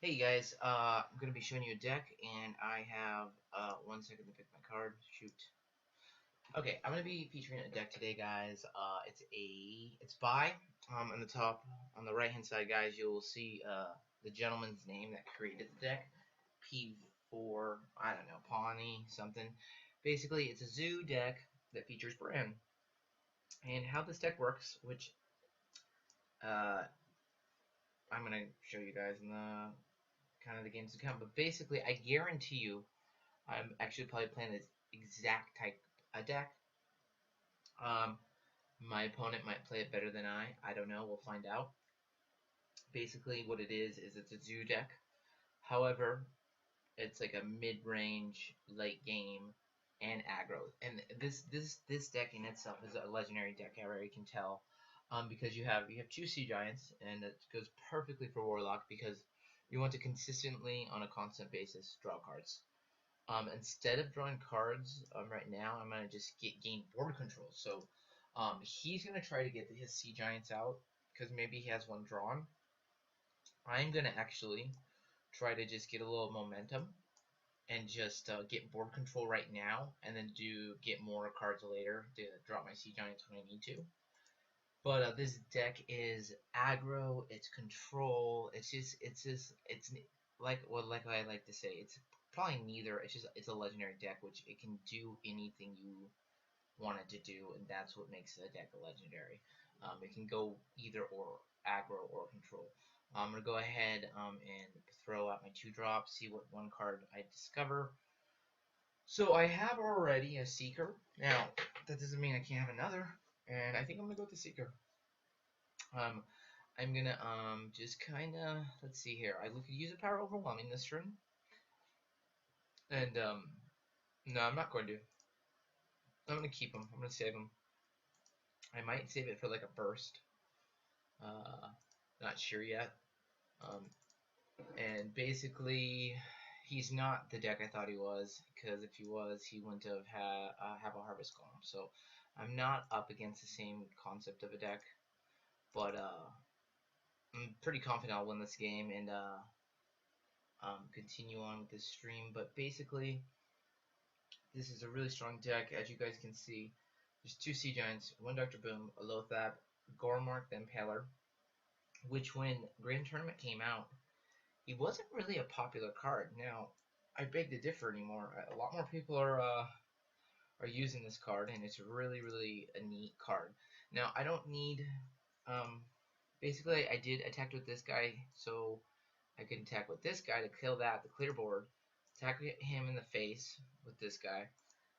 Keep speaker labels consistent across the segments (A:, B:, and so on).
A: Hey guys, I'm gonna be showing you a deck, and I have 1 second to pick my card. Shoot. Okay, I'm gonna be featuring a deck today, guys. It's by on the top, on the right hand side, guys. You'll see the gentleman's name that created the deck, P4. I don't know, Pawnee something. Basically, it's a zoo deck that features Bran, and how this deck works, which uh, I'm gonna show you guys in the kind of the games to come. But basically, I guarantee you I'm actually probably playing this exact type of deck. Um, my opponent might play it better than I. I don't know. We'll find out. Basically, what it is it's a zoo deck. However, it's like a mid-range, late game, and aggro. And this deck in itself is a legendary deck. I already can tell, because you have two sea giants, and it goes perfectly for warlock because you want to consistently, on a constant basis, draw cards. Instead of drawing cards right now, I'm gonna just gain board control. So he's gonna try to get his sea giants out because maybe he has one drawn. I'm gonna actually try to just get a little momentum and just get board control right now, and then get more cards later to drop my sea giants when I need to. But this deck is aggro, it's control, it's like I like to say, it's probably neither. It's a legendary deck, which it can do anything you want it to do, and that's what makes a deck a legendary. It can go either or, aggro or control. I'm gonna go ahead and throw out my 2 drops, see what one card I discover. So I have already a Seeker. Now that doesn't mean I can't have another, and I think I'm gonna go with the Seeker. Um, I'm gonna just kind of, let's see here. I could use a power overwhelming this turn, and no, I'm not going to. I'm gonna keep them. I'm gonna save them. I might save it for like a burst. Uh, Not sure yet. Um, and basically, he's not the deck I thought he was, because if he was, he wouldn't have a harvest golem. So I'm not up against the same concept of a deck, but I'm pretty confident I'll win this game and continue on with this stream. But basically, this is a really strong deck, as you guys can see. There's 2 Sea Giants, 1 Dr. Boom, a Lothab, Gormark, then Paler, which when Grand Tournament came out, he wasn't really a popular card. Now, I beg to differ anymore. A lot more people are using this card, and it's really a neat card. Now, I don't need basically I did attack with this guy, so I can attack with this guy to kill the clear board, attack him in the face with this guy,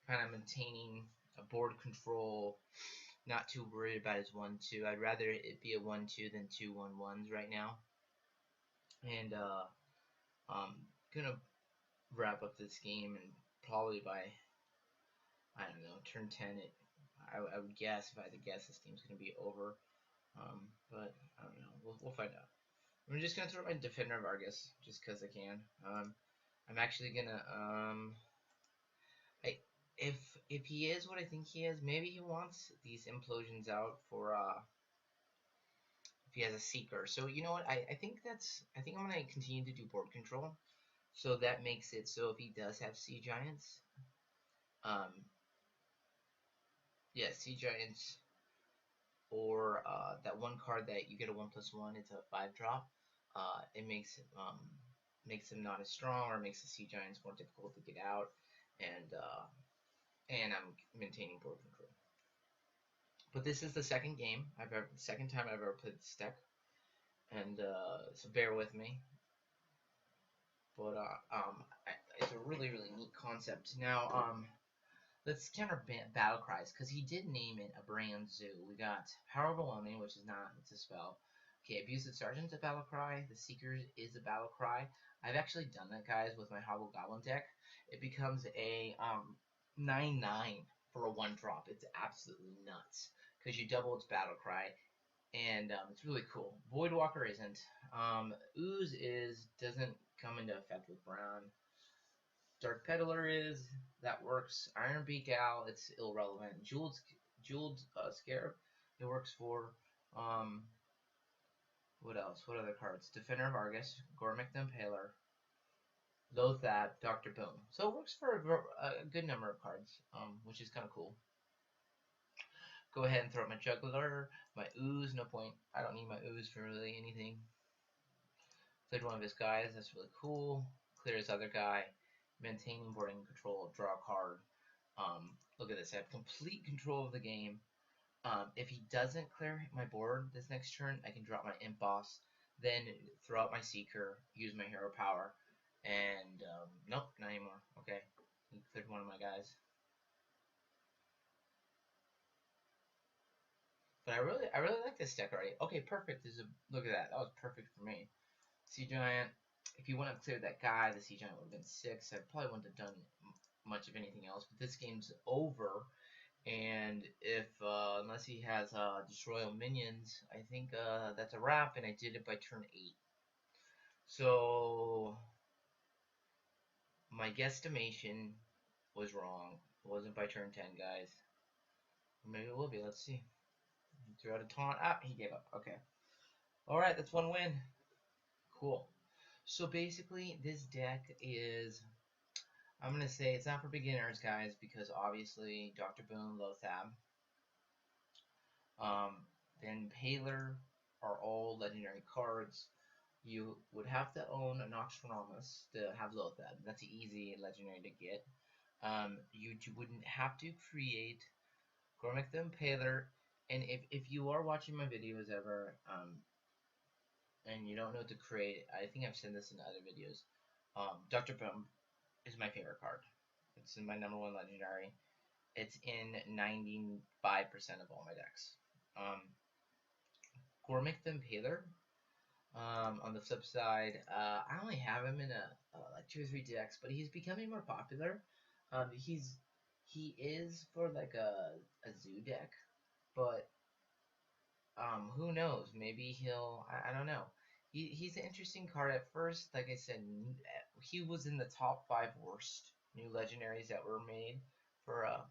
A: kind of maintaining a board control, not too worried about his 1-2. I'd rather it be a 1-2 than 2-1-1s right now. And gonna wrap up this game, and probably by, I don't know, turn 10, I would guess, if I had to guess, this game's gonna be over. But I don't know. We'll find out. I'm just gonna throw my Defender of Argus just because I can. I'm actually gonna I if he is what I think he is, maybe he wants these implosions out for if he has a Seeker. So you know what? I think I'm gonna continue to do board control. So that makes it so if he does have Sea Giants, um, yeah, Sea Giants, or that one card that you get a 1+1, it's a 5 drop. It makes him not as strong, or makes the Sea Giants more difficult to get out, and I'm maintaining board control. But this is the second time I've ever played this deck, and so bear with me. But it's a really neat concept. Now let's counter battle cries, because he did name it a brand zoo. We got Power Overwhelming, which is not, it's a spell. Okay, Abusive Sergeant's a battle cry. The Seekers is a battle cry. I've actually done that, guys, with my Hobble Goblin deck. It becomes a 9/9 for a 1-drop. It's absolutely nuts, because you double its battle cry, and it's really cool. Voidwalker isn't. Ooze doesn't come into effect with Brown. Dark Peddler that works. Iron Beak Owl, it's irrelevant. Jeweled Scarab, it works for. Um, What else? What other cards? Defender of Argus, Gormick the Impaler, Lothab, Dr. Boom. So it works for a good number of cards, which is kind of cool. Go ahead and throw up my Juggler, my Ooze, no point. I don't need my Ooze for really anything. Cleared one of his guys, that's really cool. Clear his other guy. Maintaining boarding control, draw a card. Look at this, I have complete control of the game. If he doesn't clear my board this next turn, I can drop my Imp Boss, then throw out my Seeker, use my Hero Power, and nope, not anymore. Okay, he cleared one of my guys. But I really like this deck already. Okay, perfect. Look at that. That was perfect for me. Sea Giant. If you wouldn't have cleared that guy, the Sea Giant would have been 6. I probably wouldn't have done much of anything else. But this game's over. And if unless he has Destroy All Minions, I think that's a wrap. And I did it by turn 8. So my guesstimation was wrong. It wasn't by turn 10, guys. Maybe it will be. Let's see. He threw out a taunt. Ah, he gave up. Okay. Alright, that's one win. Cool. So basically, this deck is, I'm going to say it's not for beginners, guys, because obviously Dr. Boom, Lothab, then Paler are all legendary cards. You would have to own a Noxtronus to have Lothab. That's an easy legendary to get. You wouldn't have to create Gormick the Impaler, and if you are watching my videos ever, and you don't know what to create, I think I've said this in other videos, Dr. Boom is my favorite card. It's in my #1 legendary. It's in 95% of all my decks. Gormick the Impaler, on the flip side, I only have him in like 2 or 3 decks, but he's becoming more popular. He is for like a zoo deck, but who knows? Maybe I don't know. He's an interesting card at first. Like I said, he was in the top 5 worst new legendaries that were made for a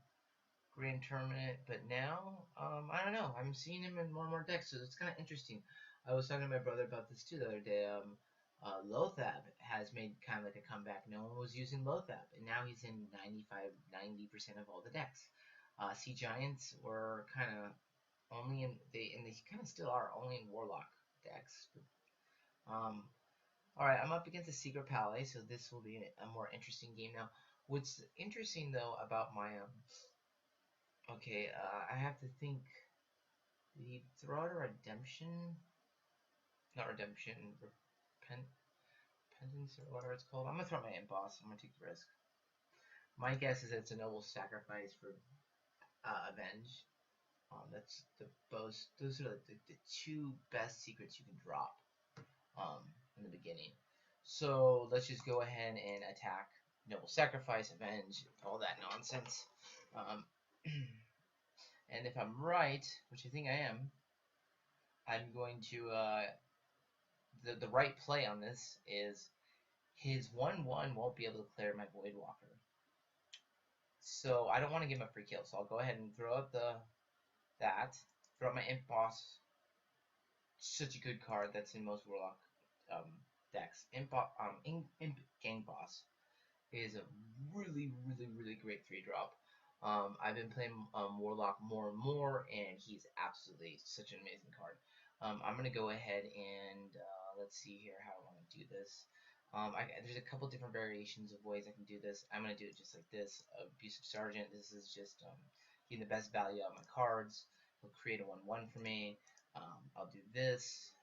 A: grand tournament. But now, I don't know. I'm seeing him in more and more decks, so it's kind of interesting. I was talking to my brother about this too the other day. Lothab has made kind of like a comeback. No one was using Lothab, and now he's in 90% of all the decks. Sea Giants were kind of only and they kind of still are only in WarLock decks. All right, I'm up against a Secret Palace, so this will be a more interesting game now. What's interesting though about my okay, I have to think. Did he throw out a redemption? Not redemption, repentance or whatever it's called. I'm gonna throw out my Imp Boss. I'm gonna take the risk. My guess is it's a noble sacrifice for avenge. That's the both. Those are the 2 best secrets you can drop in the beginning. So let's just go ahead and attack. Noble sacrifice, avenge, all that nonsense. And if I'm right, which I think I am, I'm going to the right play on this is his 1/1 won't be able to clear my Voidwalker. So I don't want to give him a free kill. So I'll go ahead and throw out throw out my Imp Boss. Such a good card that's in most Warlock decks. Imp Gang Boss is a really great 3-drop. I've been playing Warlock more and more, and he's absolutely such an amazing card. I'm gonna go ahead and let's see here how I want to do this. There's a couple different variations of ways I can do this. I'm gonna do it just like this. Abusive Sergeant. This is just getting the best value out of my cards. He'll create a 1/1 for me. I'll do this.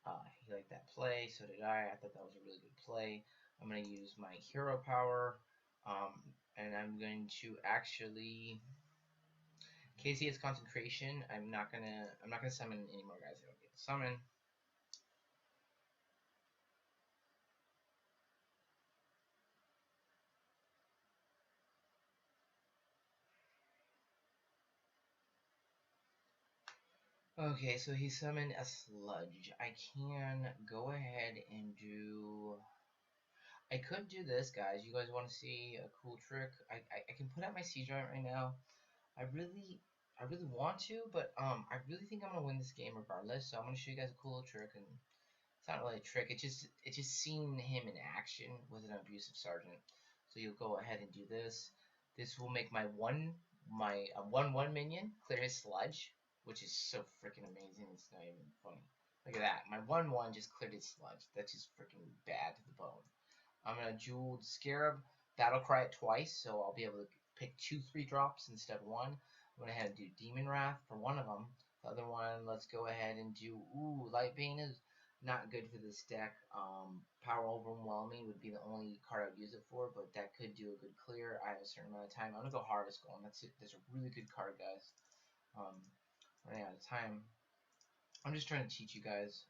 A: He liked that play, so did I. I thought that was a really good play. I'm going to use my hero power, and I'm going to actually, in case he has concentration, I'm not gonna summon any more guys. I don't get to summon. Okay, so he summoned a sludge. I can go ahead and do. I could do this, guys. You guys want to see a cool trick? I can put out my Sea Giant right now. I really I really want to, but I really think I'm gonna win this game regardless. So I'm gonna show you guys a cool little trick, and it's not really a trick. It's just seeing him in action with an abusive sergeant. So you'll go ahead and do this. This will make my 1/1 minion clear his sludge, which is so freaking amazing. It's not even funny. Look at that. My 1/1 just cleared his sludge. That's just freaking bad to the bone. I'm gonna jewel Scarab, battle cry it twice, so I'll be able to pick 2 3-drops instead of 1. I'm gonna head and do Demon Wrath for one of them. The other one, let's go ahead and do Light Bane is not good for this deck. Power Overwhelming would be the only card I'd use it for, but that could do a good clear. I have a certain amount of time. I'm gonna go Harvest Golem. That's it. That's a really good card, guys. Running out of time. I'm just trying to teach you guys.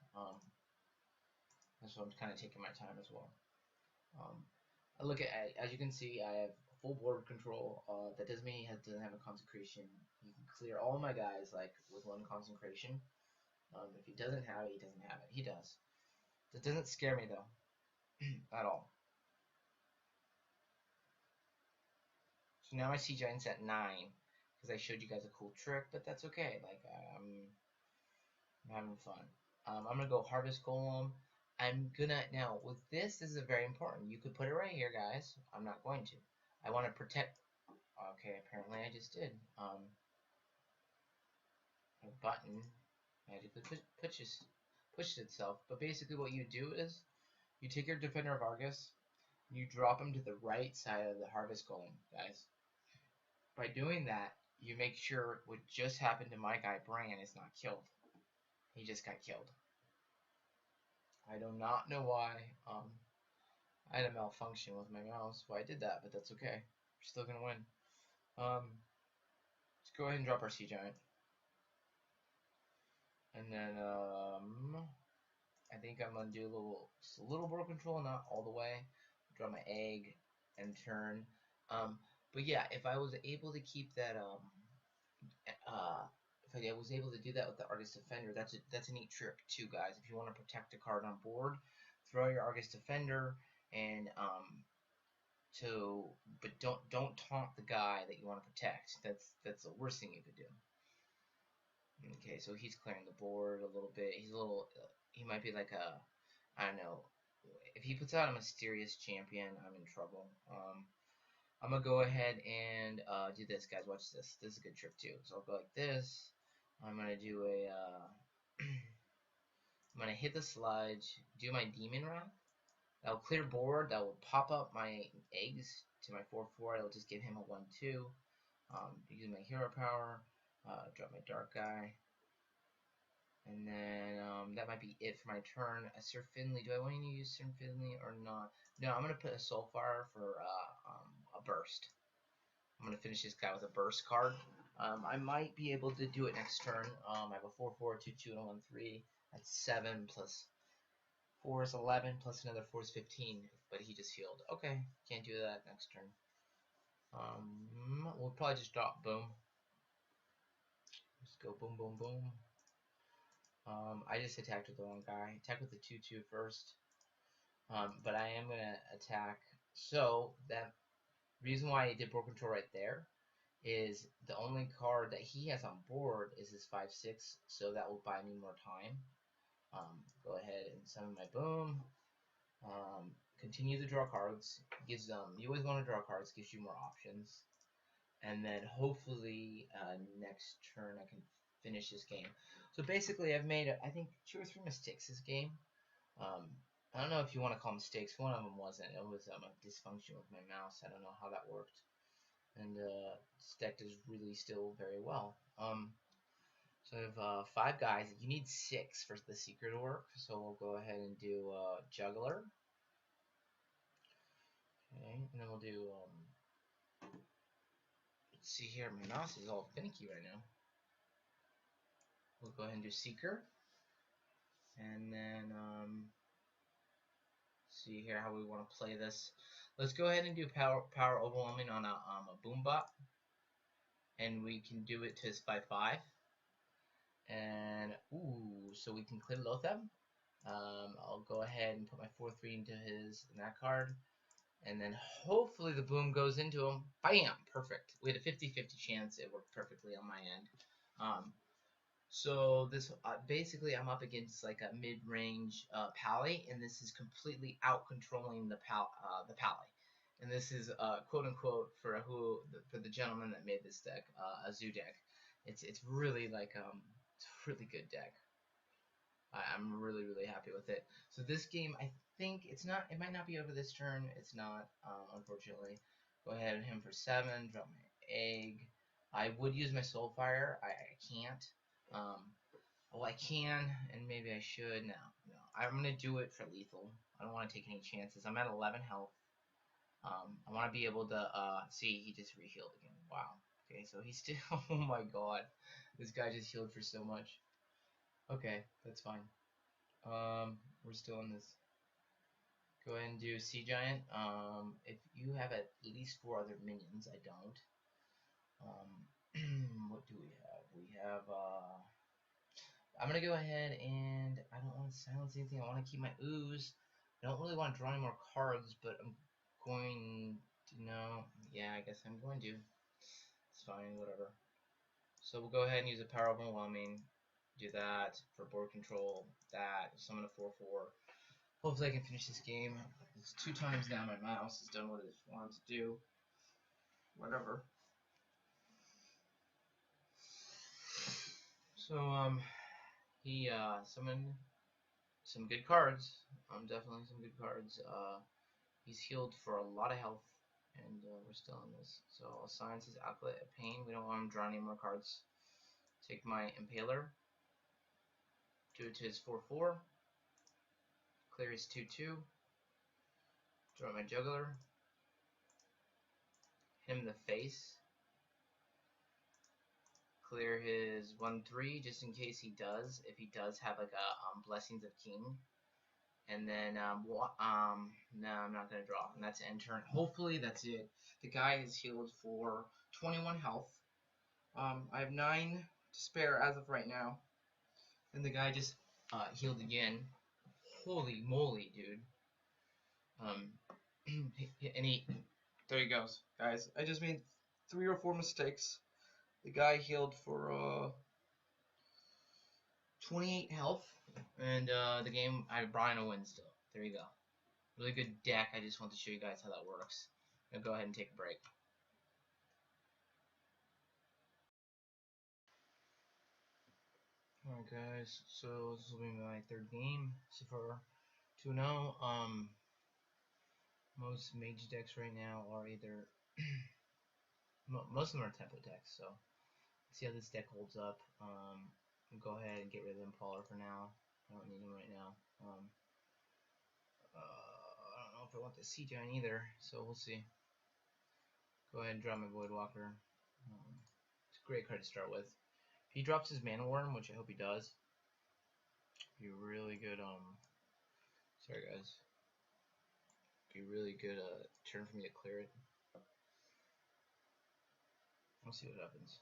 A: So I'm kind of taking my time as well. I look at, as you can see, I have full board control. That doesn't mean he doesn't have a consecration. You can clear all my guys like with 1 consecration. If he doesn't have it, he doesn't have it. He does. That doesn't scare me though, at all. So now my Sea Giant's at 9 because I showed you guys a cool trick, but that's okay. Like I'm having fun. I'm gonna go Harvest Golem. I'm gonna now with this. This is very important. You could put it right here, guys. I'm not going to. I want to protect. Okay, apparently I just did. A button magically pushes itself. But basically, what you do is you take your Defender of Argus, you drop him to the right side of the Harvest Golem, guys. By doing that, you make sure what just happened to my guy Bran is not killed. He just got killed. I do not know why. I had a malfunction with my mouse, why I did that, but that's okay. We're still gonna win. Let's go ahead and drop our Sea Giant. And then I think I'm gonna do just a little board control, not all the way. Draw my egg and turn. But yeah, if I was able to keep that if I was able to do that with the Argus Defender, that's a neat trick too, guys. If you want to protect a card on board, throw your Argus Defender and but don't taunt the guy that you want to protect. That's the worst thing you could do. Okay, so he's clearing the board a little bit. He's a little. He might be like a. I don't know. If he puts out a mysterious champion, I'm in trouble. I'm gonna go ahead and do this, guys. Watch this. This is a good trick too. So I'll go like this. I'm gonna do a. I'm gonna hit the sludge. Do my Demon Wrath. That'll clear board. That will pop up my eggs to my 4/4. It'll just give him a 1/2. Use my hero power. Drop my dark guy. And then that might be it for my turn. A Sir Finley. Do I want to use Sir Finley or not? No, I'm going to put a Soulfire for a burst. I'm going to finish this guy with a burst card. I might be able to do it next turn. I have a 4/4, 2/2, and a 1/3. That's 7 plus 4 is 11 plus another 4 is 15. But he just healed. Okay, can't do that next turn. We'll probably just drop boom. Let's go boom, boom, boom. I just attacked with the wrong guy. Attack with the 2/2 first. But I am gonna attack. So that reason why I did board control right there is the only card that he has on board is his 5/6, so that will buy me more time. Go ahead and summon my boom. Continue to draw cards. Gives you always want to draw cards. Gives you more options. And then hopefully next turn I can finish this game. So basically I've made I think 2 or 3 mistakes this game. I don't know if you want to call them mistakes. One of them wasn't. It was a dysfunction with my mouse. I don't know how that worked. And this deck does really still very well. So I have 5 guys. You need 6 for the secret to work. So we'll go ahead and do Juggler. Okay, and then we'll do let's see here, my mouse is all finicky right now. We'll go ahead and do Seeker. And then see here how we want to play this. Let's go ahead and do power overwhelming on a Boombot. And we can do it to his 5/5. And so we can clear Lothab. I'll go ahead and put my 4/3 into that card. and then hopefully the boom goes into him. Bam! Perfect. We had a 50-50 chance. It worked perfectly on my end. So this basically I'm up against like a mid-range Pally, and this is completely out controlling the Pally. And this is quote unquote for for the gentleman that made this deck, a zoo deck. It's really like it's a really good deck. I'm really happy with it. So this game, I think it's not. It might not be over this turn. It's not, unfortunately. Go ahead and hit him for 7. Drop my egg. I would use my Soulfire. I can't. Well, I can, and maybe I should. No. I'm gonna do it for lethal. I don't want to take any chances. I'm at 11 health. I want to be able to see. He just re-healed again. Wow. Okay, so he's still. Oh my God, this guy just healed for so much. Okay, that's fine. We're still in this. Go ahead and do Sea Giant. If you have at least 4 other minions, I don't. What do we have? We have, I'm gonna go ahead and I don't want to silence anything. I want to keep my ooze. I don't really want to draw any more cards, but I'm going to, no. Yeah, I guess I'm going to. It's fine, whatever. So we'll go ahead and use a Power Overwhelming. Do that for board control. That, summon a 4/4. Hopefully I can finish this game. It's 2 times now my mouse has done what it wants to do. Whatever. So, he summoned some good cards. Definitely some good cards. He's healed for a lot of health, and we're still in this. So I'll assign his Outlet of Pain. We don't want him drawing any more cards. Take my Impaler. Do it to his 4/4. Clear his 2/2. Draw my Juggler. Hit him in the face. Clear his 1/3 just in case he does. If he does have like a Blessings of King. And then, no, I'm not going to draw. And that's end turn. Hopefully that's it. The guy is healed for 21 health. I have 9 to spare as of right now. And the guy just healed again. Holy moly, dude. And there he goes, guys. I just made 3 or 4 mistakes. The guy healed for 28 health, and the game, I brought in a win still. There you go. Really good deck. I just want to show you guys how that works. I'm going to go ahead and take a break. Alright guys, so this will be my 3rd game so far. 2-0. Most mage decks right now are either most of them are tempo decks, so let's see how this deck holds up. Go ahead and get rid of the Impaler for now. I don't need him right now. I don't know if I want the Sea Giant either, so we'll see. Go ahead and draw my Voidwalker. It's a great card to start with. If he drops his Mana Worm, which I hope he does, be really good. Sorry guys. Be really good turn for me to clear it. We'll see what happens.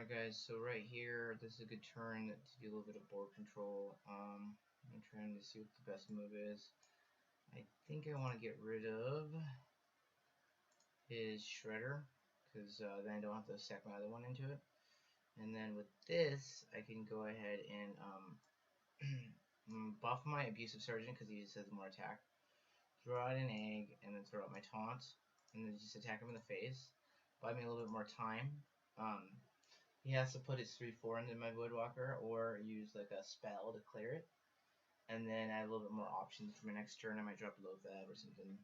A: Alright guys, so right here, this is a good turn to do a little bit of board control. I'm trying to see what the best move is. I think I want to get rid of his Shredder, because then I don't have to stack my other one into it. And then with this, I can go ahead and buff my Abusive Sergeant, because he just has more attack. Throw out an egg, and then throw out my taunt, and then just attack him in the face. Buy me a little bit more time. He has to put his 3/4 into my Voidwalker, or use like a spell to clear it. And then I have a little bit more options for my next turn. I might drop Loatheb or something.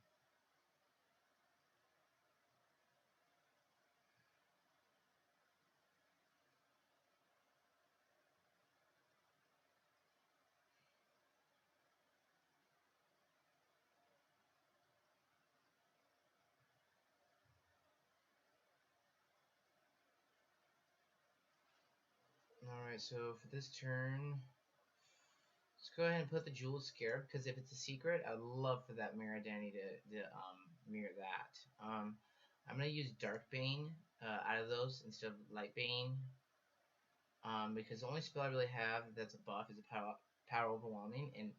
A: Alright, so for this turn, let's go ahead and put the Jewel Scarab, because if it's a secret, I'd love for that Mirror Danny to mirror that. I'm going to use Darkbane out of those instead of Lightbane, because the only spell I really have that's a buff is a Power Overwhelming, and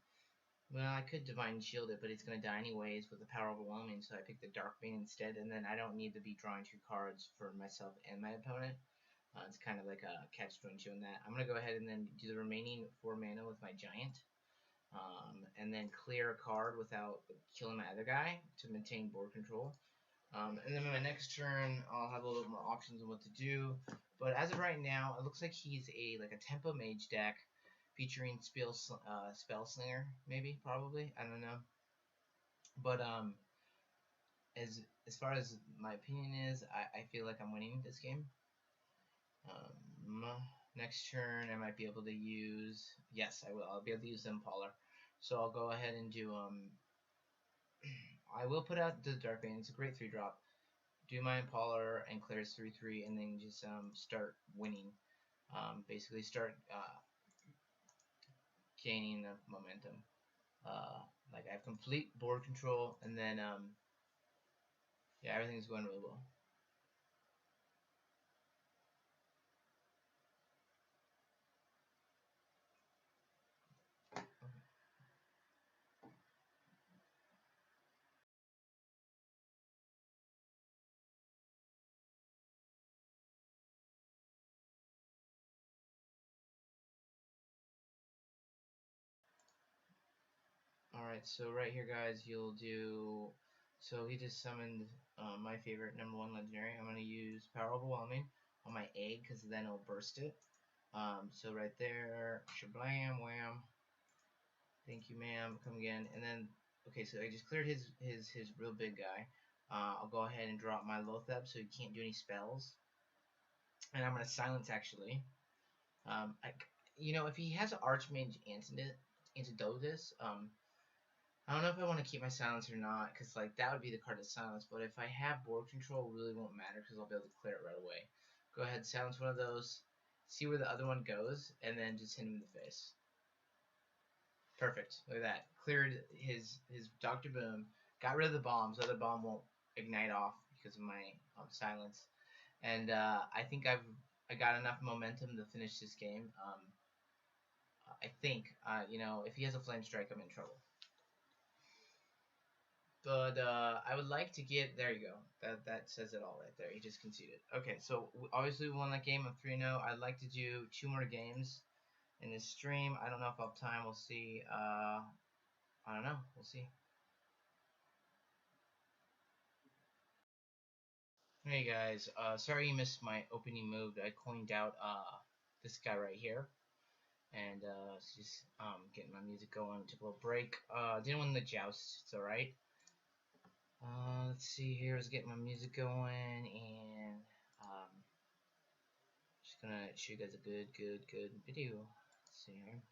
A: well, I could Divine Shield it, but it's going to die anyways with the Power Overwhelming, so I picked the Darkbane instead, and then I don't need to be drawing 2 cards for myself and my opponent. It's kind of like a catch-22 in that. I'm going to go ahead and then do the remaining 4 mana with my Giant, and then clear a card without killing my other guy to maintain board control. And then my next turn, I'll have a little bit more options on what to do. But as of right now, it looks like he's like a Tempo Mage deck featuring Spellslinger, maybe, probably. I don't know. But as far as my opinion is, I feel like I'm winning this game. Next turn, I might be able to use. Yes, I will. I'll be able to use Impaler. So I'll go ahead and do. I will put out the Darkbane. It's a great 3-drop. Do my Impaler and clears 3/3, and then just start winning. Basically, start gaining the momentum. Like I have complete board control, and then yeah, everything's going really well. Alright, so right here, guys, you'll do. So he just summoned my favorite #1 legendary. I'm going to use Power Overwhelming on my egg, because then it'll burst it. So right there, shablam, wham. Thank you, ma'am. Come again. And then, okay, so I just cleared his real big guy. I'll go ahead and drop my Loatheb so he can't do any spells. And I'm going to silence, actually. If he has an Archmage Antidotus, I don't know if I want to keep my silence or not, because like that would be the card to silence. But if I have board control, it really won't matter, because I'll be able to clear it right away. Go ahead, silence one of those, see where the other one goes, and then just hit him in the face. Perfect. Look at that. Cleared his Dr. Boom. Got rid of the bombs. The other bomb won't ignite off because of my silence. And I think I got enough momentum to finish this game. I think if he has a flame strike, I'm in trouble. But I would like to get. There you go. That says it all right there. He just conceded. Okay, so obviously we won that game of 3-0. I'd like to do 2 more games in this stream. I don't know if I'll have time. We'll see. I don't know. We'll see. Hey guys, sorry you missed my opening move. I coined out this guy right here, and just getting my music going. Took a little break. Didn't win the joust. It's all right. Let's see here. Let's get my music going, and just gonna show you guys a good video. Let's see here.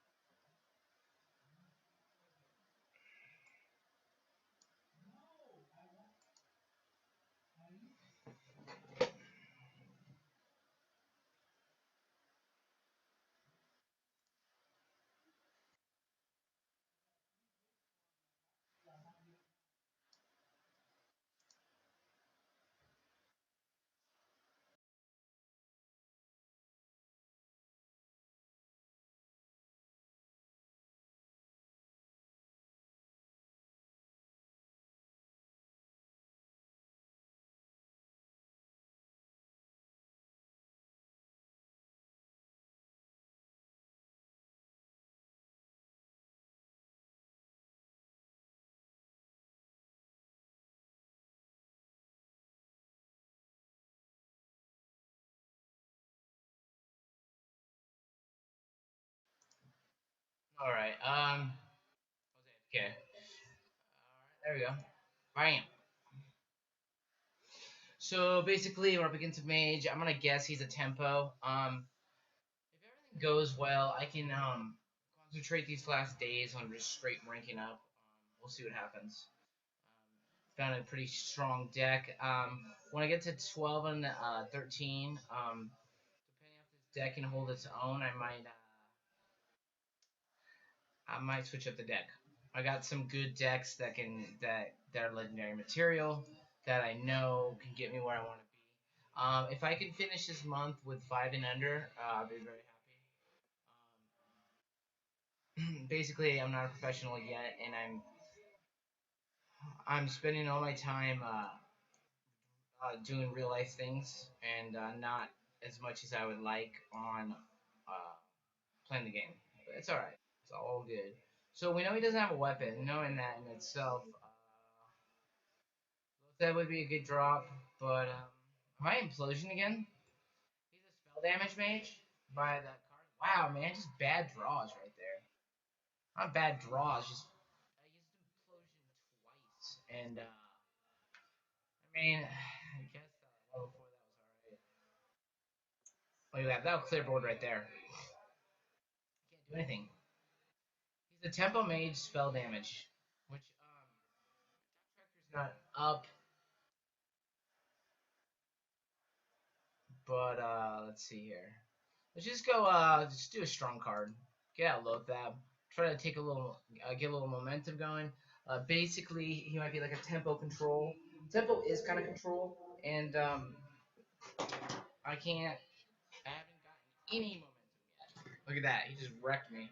A: All right. Okay. There we go. Bam. So basically, we're up against a mage. I'm gonna guess he's a tempo. If everything goes well, I can concentrate these last days on just straight ranking up. We'll see what happens. Found a pretty strong deck. When I get to 12 and 13, depending if this deck can hold its own, I might switch up the deck. I got some good decks that are legendary material that I know can get me where I want to be. If I can finish this month with 5 and under, I'll be very happy. Basically, I'm not a professional yet, and I'm spending all my time doing real life things and not as much as I would like on uh, playing the game. But it's all right. It's all good. So we know he doesn't have a weapon. Knowing that in itself, that would be a good drop. But am I implosion again? He's a spell damage mage by that card. Wow, man, just bad draws right there. Not bad draws, just I used implosion twice, and I mean, I guess level 4 that was alright. Look at that, that'll clear board right there. Can't do anything. He's a tempo mage spell damage, which tractor's not up, but let's see here. Let's just go. Just do a strong card. Get out low fab. Try to take a little, get a little momentum going. Basically, he might be like a tempo control. Tempo is kind of control, and I can't. I haven't gotten any momentum yet. Look at that. He just wrecked me.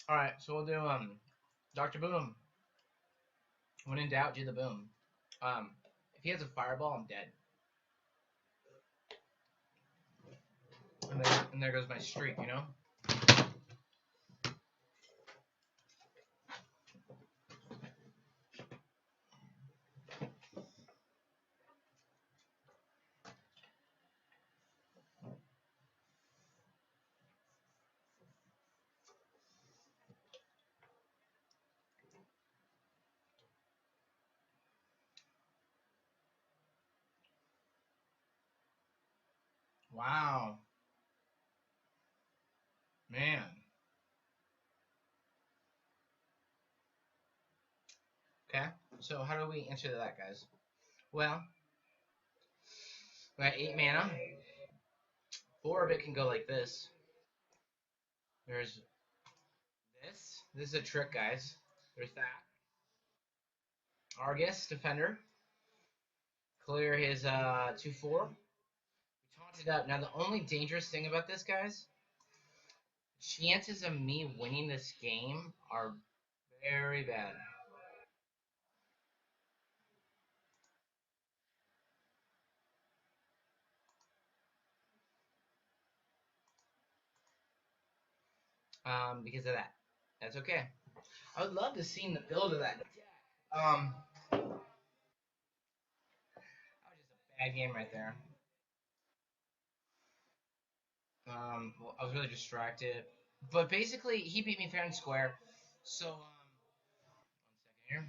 A: All right, so we'll do Doctor Boom. When in doubt, do the boom. If he has a fireball, I'm dead. And there goes my streak, you know? Wow. Man. Okay. So how do we answer that, guys? Well, we got 8 mana. 4 of it can go like this. There's this. This is a trick, guys. There's that. Argus, Defender. Clear his 2/4. We taunted up. Now, the only dangerous thing about this, guys, chances of me winning this game are very bad. Because of that. That's okay. I would love to see the build of that deck. That was just a bad game right there. Well, I was really distracted. But basically, he beat me fair and square. So, 1 second here.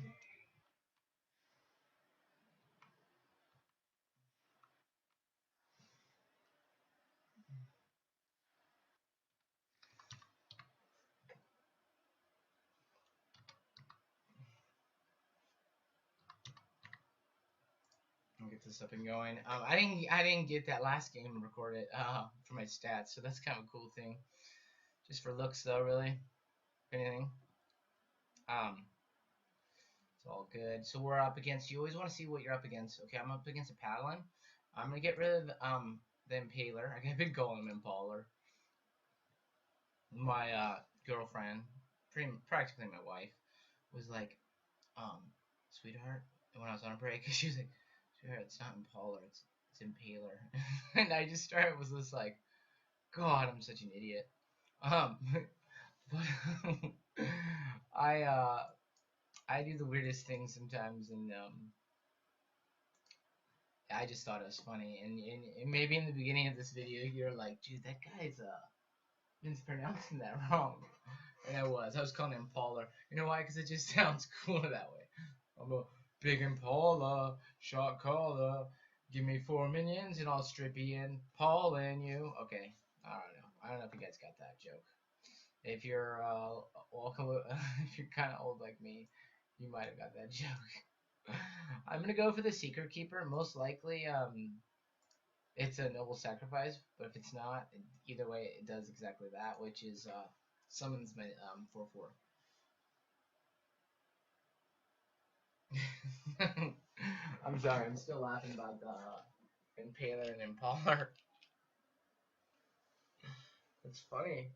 A: I'll get this up and going. I didn't get that last game and record it for my stats, so that's kind of a cool thing. Just for looks, though, really. If anything. It's all good. So we're up against. You always want to see what you're up against. Okay, I'm up against a Paladin. I'm gonna get rid of the Impaler. I've been calling him Impaler. My girlfriend, practically my wife, was like, sweetheart. And when I was on a break, she was like, sweetheart, it's not Impaler, it's Impaler. And I just started was just like, God, I'm such an idiot. But I do the weirdest things sometimes, and I just thought it was funny, and maybe in the beginning of this video you're like, dude, that guy's mispronouncing that wrong, and I was calling him Paula. You know why? Because it just sounds cooler that way. I'm a big Impala, shot caller. Give me 4 minions and I'll strip Ian, Paul, and you. Okay, I don't know. I don't know if you guys got that joke. If you're if you're kind of old like me, you might have got that joke. I'm gonna go for the Secret Keeper. Most likely, it's a noble sacrifice, but if it's not, either way, it does exactly that, which is summons my 4/4. I'm sorry, I'm still laughing about the Impaler and Impaler. It's funny.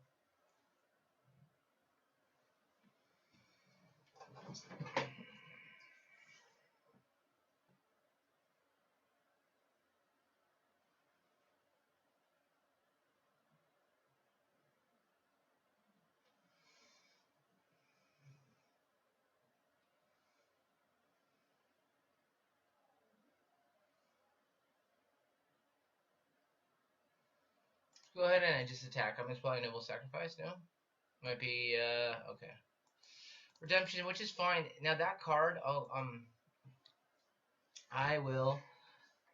A: Go ahead and just attack. I'm just playing Noble Sacrifice now. Might be okay. Redemption, which is fine. Now that card, I will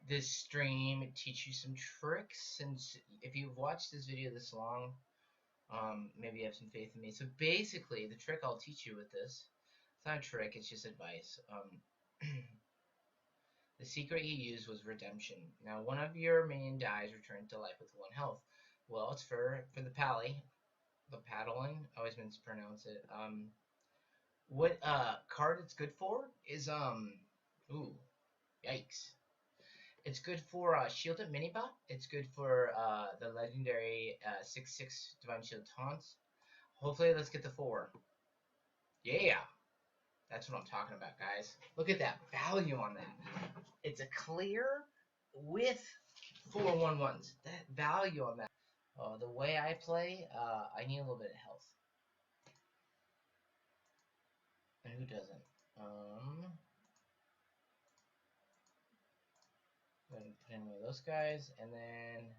A: this stream teach you some tricks. And if you've watched this video this long, maybe you have some faith in me. So basically, the trick I'll teach you with this, it's not a trick, it's just advice. The secret he used was redemption. Now, one of your main dies returned to life with 1 health. Well, it's for the pally, the paddling. I always mispronounce it. What card it's good for is ooh, yikes. It's good for Shielded Minibot. It's good for the legendary 6/6 Divine Shield taunts. Hopefully, let's get the 4. Yeah, that's what I'm talking about, guys. Look at that value on that. It's a clear with 4 1/1s. That value on that. The way I play, I need a little bit of health. And who doesn't? Go ahead and put in one of those guys, and then